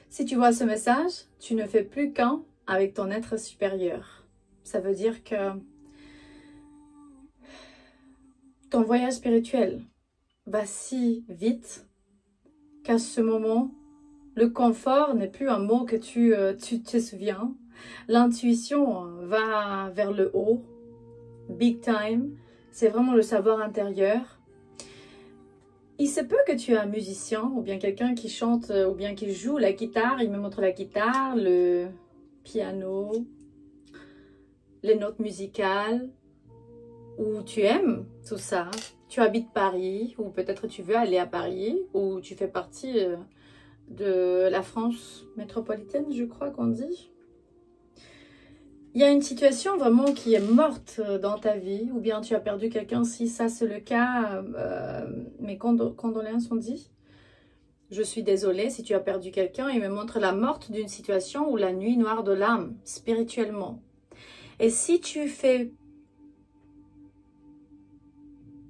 Si tu vois ce message, tu ne fais plus qu'un avec ton être supérieur. Ça veut dire que ton voyage spirituel va si vite qu'à ce moment, le confort n'est plus un mot que tu te souviens. L'intuition va vers le haut, big time. C'est vraiment le savoir intérieur. Il se peut que tu es un musicien ou bien quelqu'un qui chante ou bien qui joue la guitare. Il me montre la guitare, le piano, les notes musicales. Ou tu aimes tout ça. Tu habites Paris ou peut-être tu veux aller à Paris ou tu fais partie de la France métropolitaine, je crois qu'on dit. Il y a une situation vraiment qui est morte dans ta vie, ou bien tu as perdu quelqu'un. Si ça c'est le cas, mes condoléances sont dites. Je suis désolée si tu as perdu quelqu'un. Il me montre la morte d'une situation ou la nuit noire de l'âme, spirituellement. Et si tu fais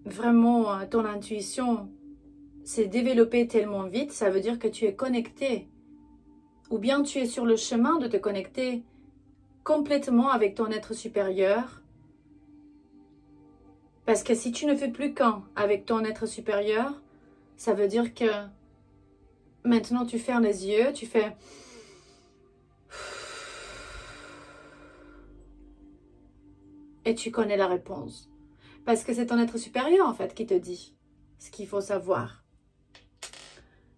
vraiment ton intuition s'est développée tellement vite, ça veut dire que tu es connecté. Ou bien tu es sur le chemin de te connecter complètement avec ton être supérieur. Parce que si tu ne fais plus qu'un avec ton être supérieur, ça veut dire que maintenant tu fermes les yeux, tu fais... Et tu connais la réponse. Parce que c'est ton être supérieur en fait qui te dit ce qu'il faut savoir.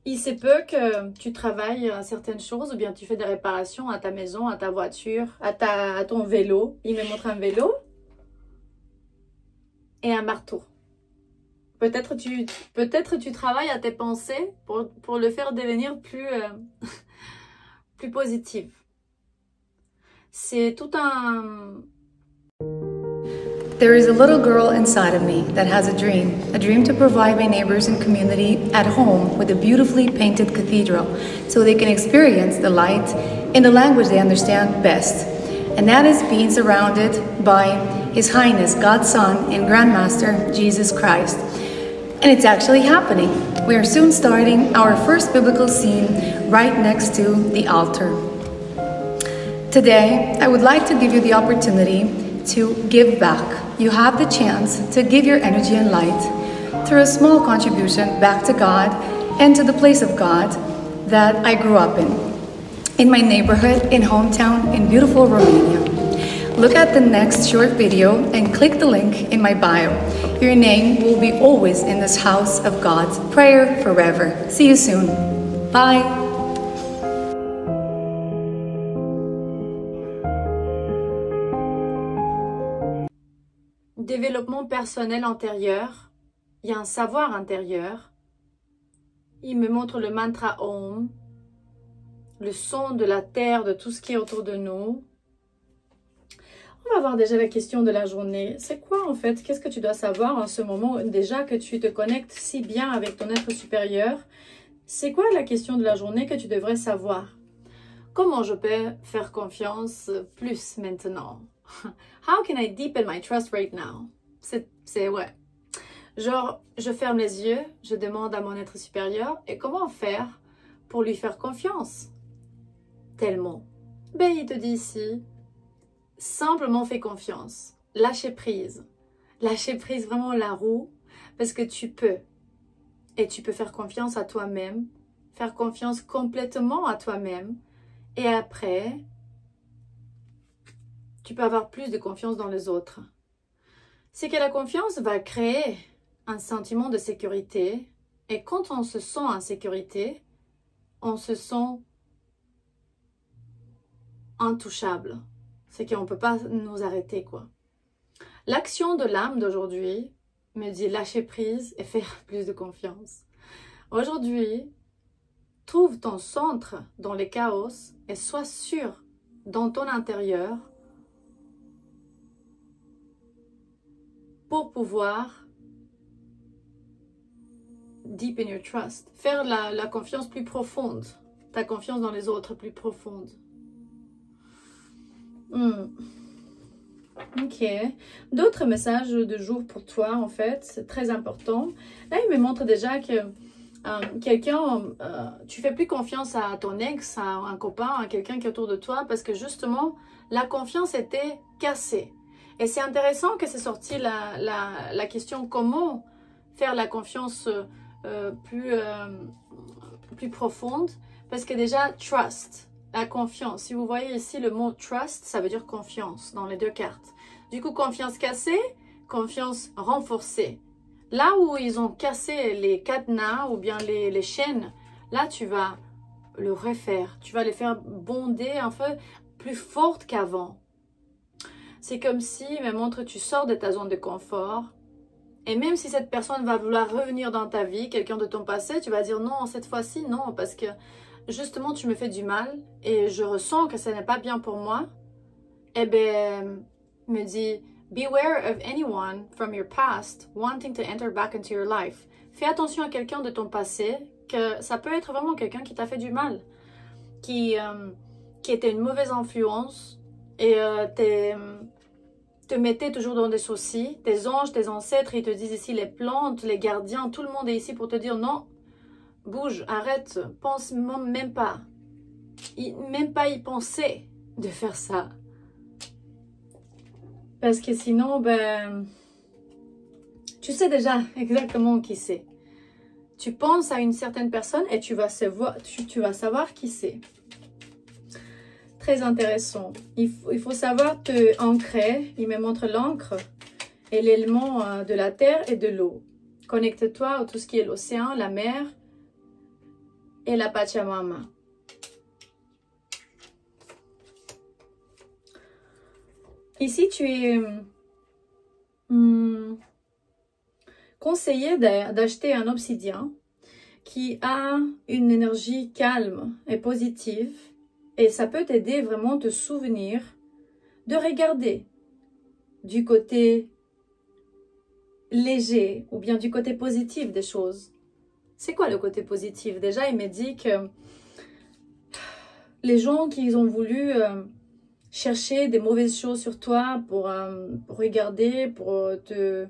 Il se peut que tu travailles à certaines choses ou bien tu fais des réparations à ta maison, à ta voiture, à ton vélo. Il me montre un vélo et un marteau. Peut-être tu travailles à tes pensées pour le faire devenir plus positive. C'est tout un... There is a little girl inside of me that has a dream to provide my neighbors and community at home with a beautifully painted cathedral so they can experience the light in the language they understand best. And that is being surrounded by His Highness, God's Son and Grandmaster, Jesus Christ. And it's actually happening. We are soon starting our first biblical scene right next to the altar. Today, I would like to give you the opportunity to give back. You have the chance to give your energy and light through a small contribution back to God and to the place of God that I grew up in my neighborhood, in hometown, in beautiful Romania. Look at the next short video and click the link in my bio. Your name will be always in this house of God's prayer forever. See you soon. Bye. Développement personnel antérieur, il y a un savoir intérieur. Il me montre le mantra Om, le son de la terre, de tout ce qui est autour de nous. On va voir déjà la question de la journée. C'est quoi en fait? Qu'est-ce que tu dois savoir en ce moment déjà que tu te connectes si bien avec ton être supérieur? C'est quoi la question de la journée que tu devrais savoir? Comment je peux faire confiance plus maintenant? How can I deepen my trust right now? Ouais. Genre, je ferme les yeux, je demande à mon être supérieur, et comment faire pour lui faire confiance? Tellement. Ben, il te dit ici, simplement fais confiance. Lâchez prise. Lâchez prise vraiment la roue, parce que tu peux. Et tu peux faire confiance à toi-même, faire confiance complètement à toi-même, et après... tu peux avoir plus de confiance dans les autres. C'est que la confiance va créer un sentiment de sécurité. Et quand on se sent en sécurité, on se sent intouchable. C'est qu'on ne peut pas nous arrêter, quoi. L'action de l'âme d'aujourd'hui me dit lâcher prise et faire plus de confiance. Aujourd'hui, trouve ton centre dans les chaos et sois sûr dans ton intérieur pour pouvoir deepen your trust, faire la confiance plus profonde, ta confiance dans les autres plus profonde. Ok. D'autres messages de jour pour toi, en fait, c'est très important. Là, il me montre déjà que Tu fais plus confiance à ton ex, à un copain, à quelqu'un qui est autour de toi parce que justement, la confiance était cassée. Et c'est intéressant que c'est sorti la question comment faire la confiance plus profonde. Parce que déjà, trust, la confiance. Si vous voyez ici le mot trust, ça veut dire confiance dans les deux cartes. Du coup, confiance cassée, confiance renforcée. Là où ils ont cassé les cadenas ou bien les chaînes, là tu vas le refaire. Tu vas les faire bonder un peu plus forte qu'avant. C'est comme si, mais montre, tu sors de ta zone de confort. Et même si cette personne va vouloir revenir dans ta vie, quelqu'un de ton passé, tu vas dire non, cette fois-ci, non. Parce que justement, tu me fais du mal et je ressens que ce n'est pas bien pour moi. Eh bien, me dit... Beware of anyone from your past wanting to enter back into your life. Fais attention à quelqu'un de ton passé, que ça peut être vraiment quelqu'un qui t'a fait du mal, qui était une mauvaise influence et te mettait toujours dans des soucis. Tes anges, tes ancêtres, ils te disent ici, les plantes, les gardiens, tout le monde est ici pour te dire non, bouge, arrête, pense même pas. Même pas y penser de faire ça. Parce que sinon, ben, tu sais déjà exactement qui c'est. Tu penses à une certaine personne et tu vas savoir qui c'est. Très intéressant. Il faut savoir te ancrer. Il me montre l'encre et l'élément de la terre et de l'eau. Connecte-toi à tout ce qui est l'océan, la mer et la Pachamama. Ici, tu es conseillé d'acheter un obsidian qui a une énergie calme et positive. Et ça peut t'aider vraiment à te souvenir de regarder du côté léger ou bien du côté positif des choses. C'est quoi le côté positif? Déjà, il me dit que les gens qui ont voulu... chercher des mauvaises choses sur toi pour regarder, pour te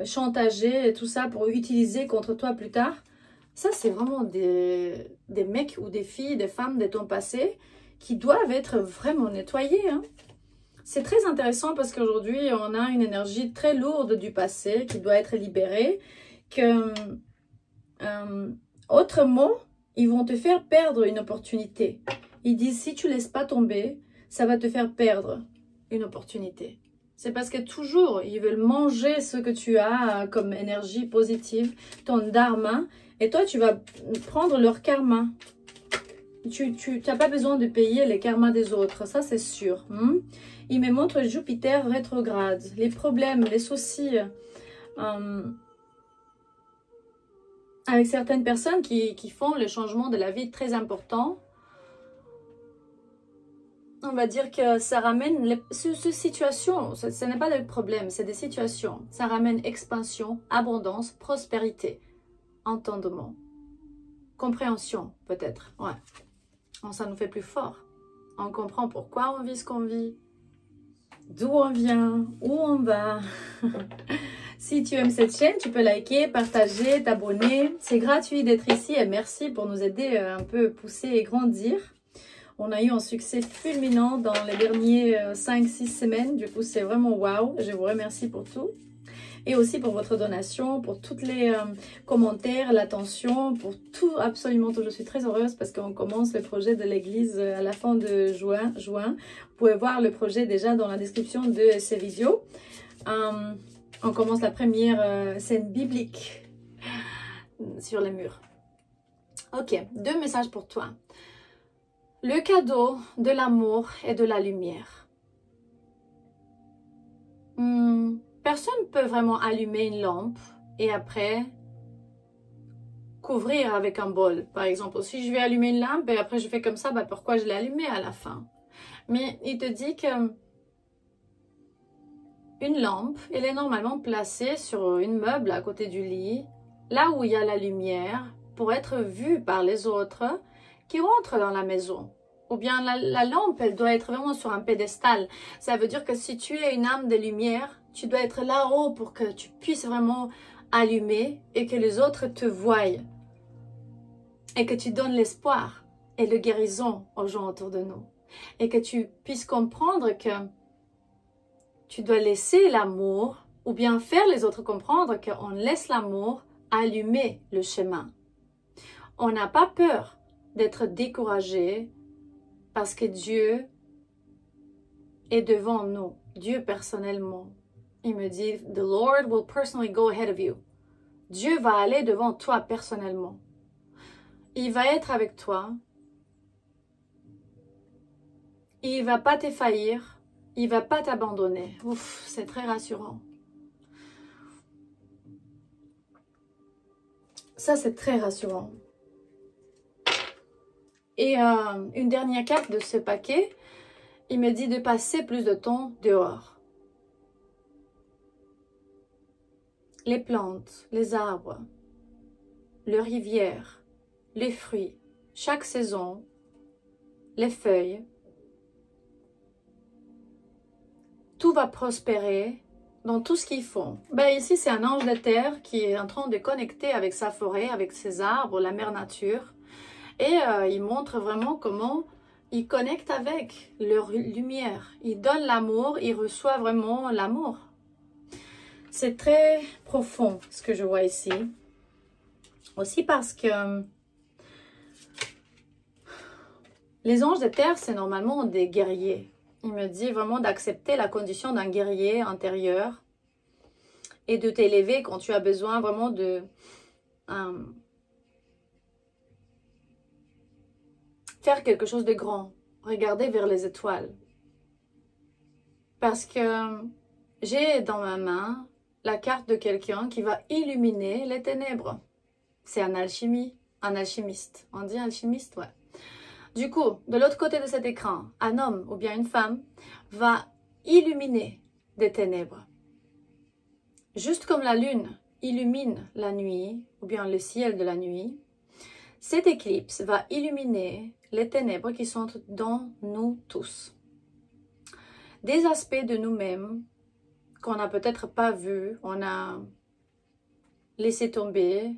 chantager et tout ça, pour utiliser contre toi plus tard. Ça, c'est vraiment des mecs ou des filles, des femmes de ton passé qui doivent être vraiment nettoyés. Hein. C'est très intéressant parce qu'aujourd'hui, on a une énergie très lourde du passé qui doit être libérée. Que, autrement, ils vont te faire perdre une opportunité. Ils disent, si tu ne laisses pas tomber, ça va te faire perdre une opportunité. C'est parce que toujours, ils veulent manger ce que tu as comme énergie positive, ton dharma, et toi, tu vas prendre leur karma. Tu n'as pas besoin de payer les karmas des autres, ça c'est sûr. Il me montre Jupiter rétrograde, les problèmes, les soucis avec certaines personnes qui font le changement de la vie très important. On va dire que ça ramène ces situations, ce n'est pas des problèmes, c'est des situations. Ça ramène expansion, abondance, prospérité, entendement, compréhension peut-être. Ouais, ça nous fait plus fort. On comprend pourquoi on vit ce qu'on vit, d'où on vient, où on va. Si tu aimes cette chaîne, tu peux liker, partager, t'abonner. C'est gratuit d'être ici et merci pour nous aider un peu pousser et grandir. On a eu un succès fulminant dans les derniers 5-6 semaines. Du coup, c'est vraiment waouh. Je vous remercie pour tout. Et aussi pour votre donation, pour tous les commentaires, l'attention, pour tout, absolument tout. Je suis très heureuse parce qu'on commence le projet de l'église à la fin de juin. Vous pouvez voir le projet déjà dans la description de ces vidéos. On commence la première scène biblique sur les murs. Ok, 2 messages pour toi. Le cadeau de l'amour et de la lumière. Personne ne peut vraiment allumer une lampe et après couvrir avec un bol. Par exemple, si je vais allumer une lampe et après je fais comme ça, bah pourquoi je l'ai allumée à la fin? Mais il te dit que une lampe, elle est normalement placée sur une meuble à côté du lit, là où il y a la lumière, pour être vue par les autres qui rentrent dans la maison. Ou bien la lampe, elle doit être vraiment sur un pédestal. Ça veut dire que si tu es une âme de lumière, tu dois être là-haut pour que tu puisses vraiment allumer et que les autres te voient. et que tu donnes l'espoir et la guérison aux gens autour de nous. Et que tu puisses comprendre que tu dois laisser l'amour ou bien faire les autres comprendre qu'on laisse l'amour allumer le chemin. On n'a pas peur d'être découragé parce que Dieu est devant nous. Dieu personnellement. Il me dit, The Lord will personally go ahead of you. Dieu va aller devant toi personnellement. Il va être avec toi. Il ne va pas t'effaillir. Il ne va pas t'abandonner. Ouf, c'est très rassurant. Ça, c'est très rassurant. Et une dernière carte de ce paquet, il me dit de passer plus de temps dehors. Les plantes, les arbres, les rivières, les fruits, chaque saison, les feuilles, tout va prospérer dans tout ce qu'ils font. Ben ici, c'est un ange de terre qui est en train de connecter avec sa forêt, avec ses arbres, la mère nature. Et il montre vraiment comment il connecte avec leur lumière. Il donne l'amour, il reçoit vraiment l'amour. C'est très profond ce que je vois ici. Aussi parce que les anges de terre, c'est normalement des guerriers. Il me dit vraiment d'accepter la condition d'un guerrier intérieur et de t'élever quand tu as besoin vraiment de faire quelque chose de grand. Regarder vers les étoiles. Parce que j'ai dans ma main la carte de quelqu'un qui va illuminer les ténèbres. C'est un alchimiste. On dit alchimiste, ouais. Du coup, de l'autre côté de cet écran, un homme ou bien une femme va illuminer des ténèbres. Juste comme la lune illumine la nuit ou bien le ciel de la nuit, cette éclipse va illuminer les ténèbres qui sont dans nous tous. Des aspects de nous-mêmes qu'on n'a peut-être pas vus, on a laissé tomber,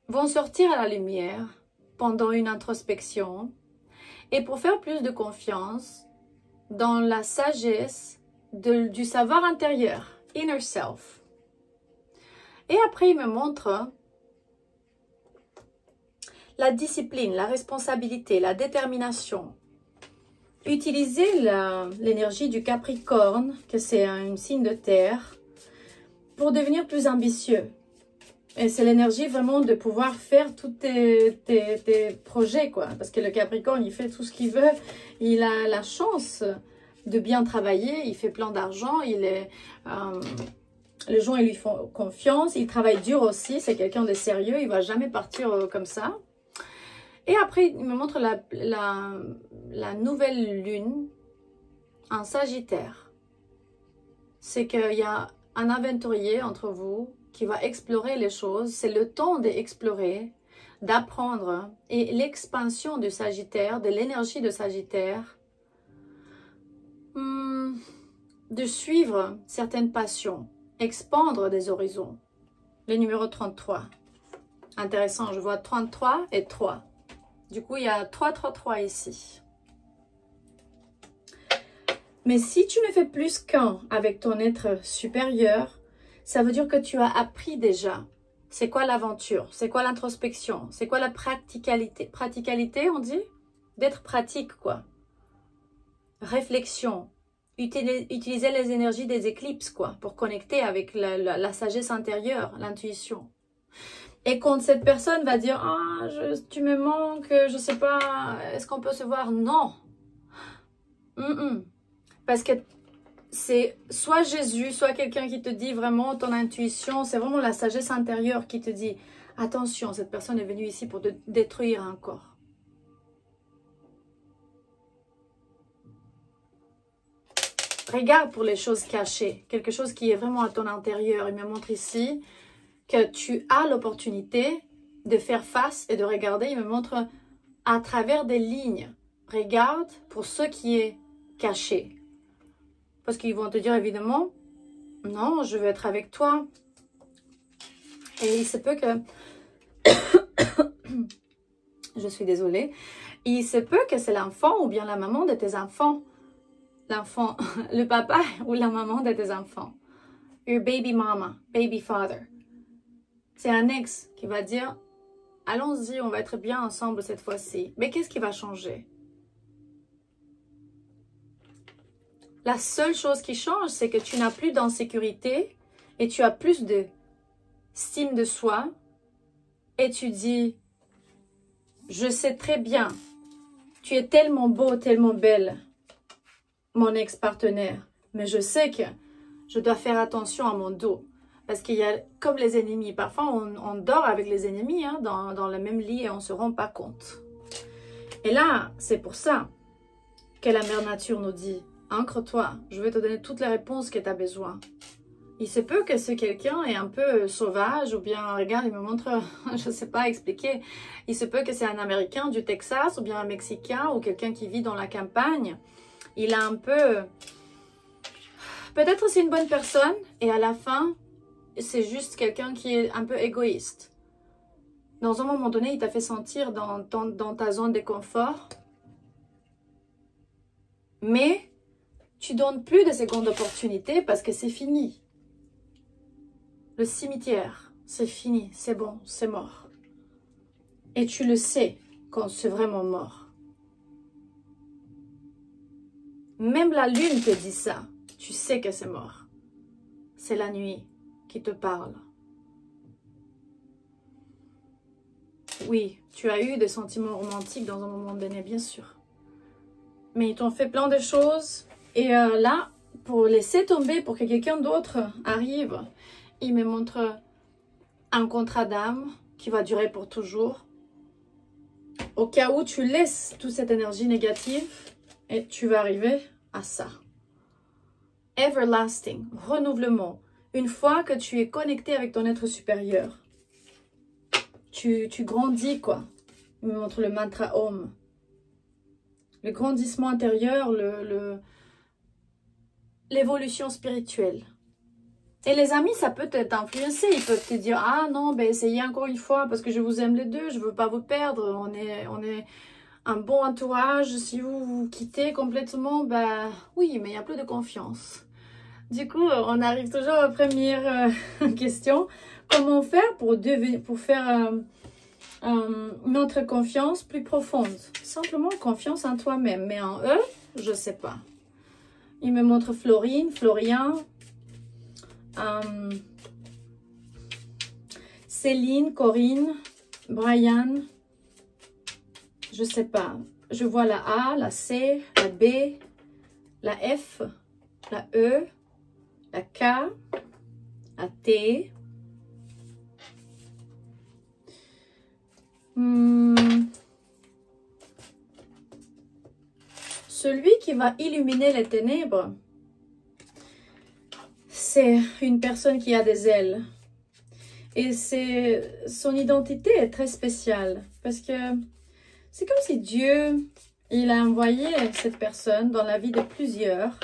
vont sortir à la lumière pendant une introspection et pour faire plus de confiance dans la sagesse du savoir intérieur, inner self. Et après, il me montre la discipline, la responsabilité, la détermination. Utiliser l'énergie du Capricorne, que c'est un signe de terre, pour devenir plus ambitieux. Et c'est l'énergie vraiment de pouvoir faire tous tes projets, quoi. Parce que le Capricorne, il fait tout ce qu'il veut. Il a la chance de bien travailler. Il fait plein d'argent. Les gens, ils lui font confiance. Il travaille dur aussi. C'est quelqu'un de sérieux. Il ne va jamais partir comme ça. Et après, il me montre la nouvelle lune en Sagittaire. C'est qu'il y a un aventurier entre vous qui va explorer les choses. C'est le temps d'explorer, d'apprendre. Et l'expansion du Sagittaire, de l'énergie de Sagittaire, de suivre certaines passions, expandre des horizons. Le numéro 33. Intéressant, je vois 33 et 3. Du coup, il y a 333 ici. Mais si tu ne fais plus qu'un avec ton être supérieur, ça veut dire que tu as appris déjà. C'est quoi l'aventure? C'est quoi l'introspection? C'est quoi la praticalité? Praticalité, on dit? D'être pratique, quoi. Réflexion. Utiliser les énergies des éclipses, quoi, pour connecter avec la sagesse intérieure, l'intuition. Et quand cette personne va dire « Ah, tu me manques, je sais pas, est-ce qu'on peut se voir ?» Non. Parce que c'est soit Jésus, soit quelqu'un qui te dit vraiment ton intuition, c'est vraiment la sagesse intérieure qui te dit « Attention, cette personne est venue ici pour te détruire un corps. » Regarde pour les choses cachées, quelque chose qui est vraiment à ton intérieur. Il me montre ici que tu as l'opportunité de faire face et de regarder. Il me montre à travers des lignes. Regarde pour ce qui est caché. Parce qu'ils vont te dire évidemment, non, je veux être avec toi. Et il se peut que... Je suis désolée. Il se peut que c'est l'enfant ou bien la maman de tes enfants. L'enfant, le papa ou la maman de tes enfants. Your baby mama, baby father. C'est un ex qui va dire, allons-y, on va être bien ensemble cette fois-ci. Mais qu'est-ce qui va changer? La seule chose qui change, c'est que tu n'as plus d'insécurité et tu as plus de estime de soi. Et tu dis, je sais très bien, tu es tellement beau, tellement belle, mon ex-partenaire. Mais je sais que je dois faire attention à mon dos. Parce qu'il y a comme les ennemis. Parfois, on dort avec les ennemis hein, dans le même lit et on ne se rend pas compte. Et là, c'est pour ça que la mère nature nous dit, ancre-toi, je vais te donner toutes les réponses que tu as besoin. Il se peut que ce quelqu'un est un peu sauvage ou bien, regarde, il me montre, je ne sais pas expliquer. Il se peut que c'est un Américain du Texas ou bien un Mexicain ou quelqu'un qui vit dans la campagne. Il a un peu... Peut-être c'est une bonne personne et à la fin, c'est juste quelqu'un qui est un peu égoïste. Dans un moment donné, il t'a fait sentir dans ta zone de confort. Mais tu donnes plus de secondes opportunités parce que c'est fini. Le cimetière, c'est fini, c'est bon, c'est mort. Et tu le sais quand c'est vraiment mort. Même la lune te dit ça. Tu sais que c'est mort. C'est la nuit qui te parle. Oui, tu as eu des sentiments romantiques dans un moment donné, bien sûr. Mais ils t'ont fait plein de choses. Et là, pour laisser tomber, pour que quelqu'un d'autre arrive, il me montre un contrat d'âme qui va durer pour toujours. Au cas où tu laisses toute cette énergie négative, et tu vas arriver à ça. Everlasting, renouvellement. Une fois que tu es connecté avec ton être supérieur, tu grandis quoi. Il me montre le mantra Om. Le grandissement intérieur, l'évolution spirituelle. Et les amis, ça peut t'influencer. Ils peuvent te dire, ah non, ben essayez encore une fois parce que je vous aime les deux, je ne veux pas vous perdre. On est un bon entourage. Si vous vous quittez complètement, ben oui, mais il n'y a plus de confiance. Du coup, on arrive toujours à la première question. Comment faire pour faire notre confiance plus profonde? Simplement confiance en toi-même. Mais en eux, je ne sais pas. Il me montre Florine, Florian, Céline, Corinne, Brian. Je ne sais pas. Je vois la A, la C, la B, la F, la E, la K, la T. Celui qui va illuminer les ténèbres, c'est une personne qui a des ailes. Et son identité est très spéciale. Parce que c'est comme si Dieu, il a envoyé cette personne dans la vie de plusieurs.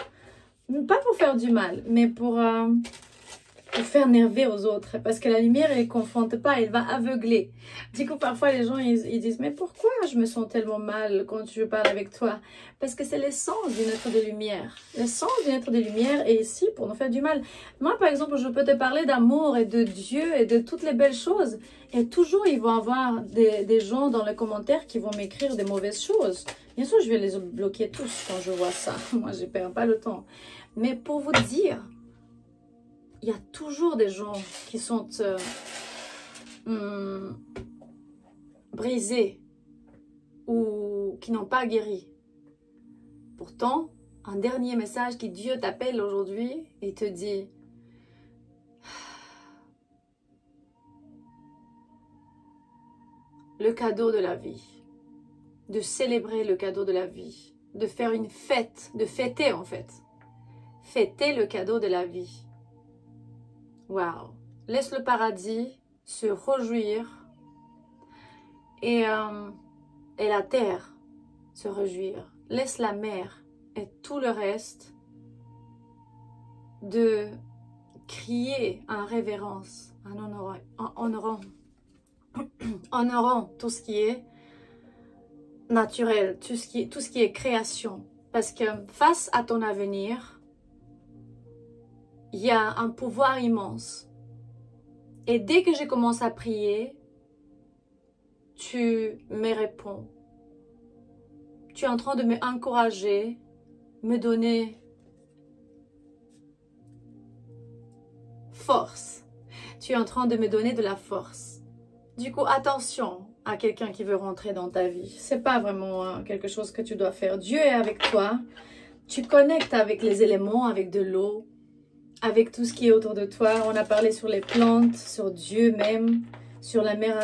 Pas pour faire du mal, mais pour faire nerver aux autres. Parce que la lumière, elle ne confronte pas, elle va aveugler. Du coup, parfois, les gens, ils disent, mais pourquoi je me sens tellement mal quand je parle avec toi? Parce que c'est l'essence d'une être de lumière. L'essence d'une être de lumière est ici pour nous faire du mal. Moi, par exemple, je peux te parler d'amour et de Dieu et de toutes les belles choses. Et toujours, ils vont avoir des gens dans les commentaires qui vont m'écrire des mauvaises choses. Bien sûr, je vais les bloquer tous quand je vois ça. Moi, je ne perds pas le temps. Mais pour vous dire, il y a toujours des gens qui sont brisés ou qui n'ont pas guéri. Pourtant, un dernier message que Dieu t'appelle aujourd'hui et te dit le cadeau de la vie, de célébrer le cadeau de la vie, de faire une fête, de fêter en fait. Fêter le cadeau de la vie. Waouh! Laisse le paradis se réjouir et la terre se réjouir. Laisse la mer et tout le reste de crier en révérence, en honorant tout ce qui est naturel, tout ce qui est création. Parce que face à ton avenir, il y a un pouvoir immense. Et dès que je commence à prier, tu me réponds. Tu es en train de m'encourager, me donner force. Tu es en train de me donner de la force. Du coup, attention à quelqu'un qui veut rentrer dans ta vie. C'est pas vraiment quelque chose que tu dois faire. Dieu est avec toi. Tu connectes avec les éléments, avec de l'eau, avec tout ce qui est autour de toi. On a parlé sur les plantes, sur Dieu même, sur la mère,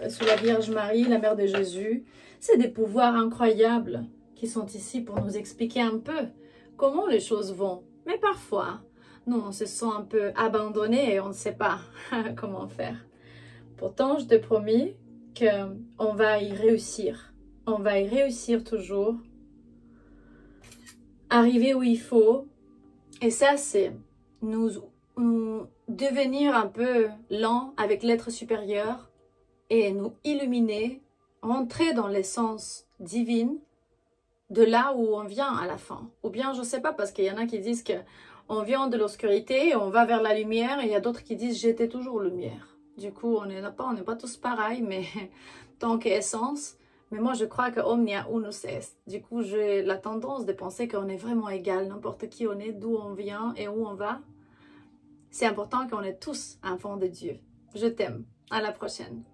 sur la Vierge Marie, la mère de Jésus. C'est des pouvoirs incroyables qui sont ici pour nous expliquer un peu comment les choses vont. Mais parfois, nous, on se sent un peu abandonné et on ne sait pas comment faire. Pourtant, je te promets qu'on va y réussir. On va y réussir toujours. Arriver où il faut. Et ça, c'est nous devenir un peu lent avec l'être supérieur et nous illuminer, rentrer dans l'essence divine de là où on vient à la fin. Ou bien, je ne sais pas, parce qu'il y en a qui disent qu'on vient de l'obscurité, on va vers la lumière, et il y a d'autres qui disent j'étais toujours lumière. Du coup, on n'est pas tous pareils, mais tant qu'essence. Mais moi, je crois que omnia unus est. Du coup, j'ai la tendance de penser qu'on est vraiment égal, n'importe qui on est, d'où on vient et où on va. C'est important qu'on est tous enfants de Dieu. Je t'aime. À la prochaine.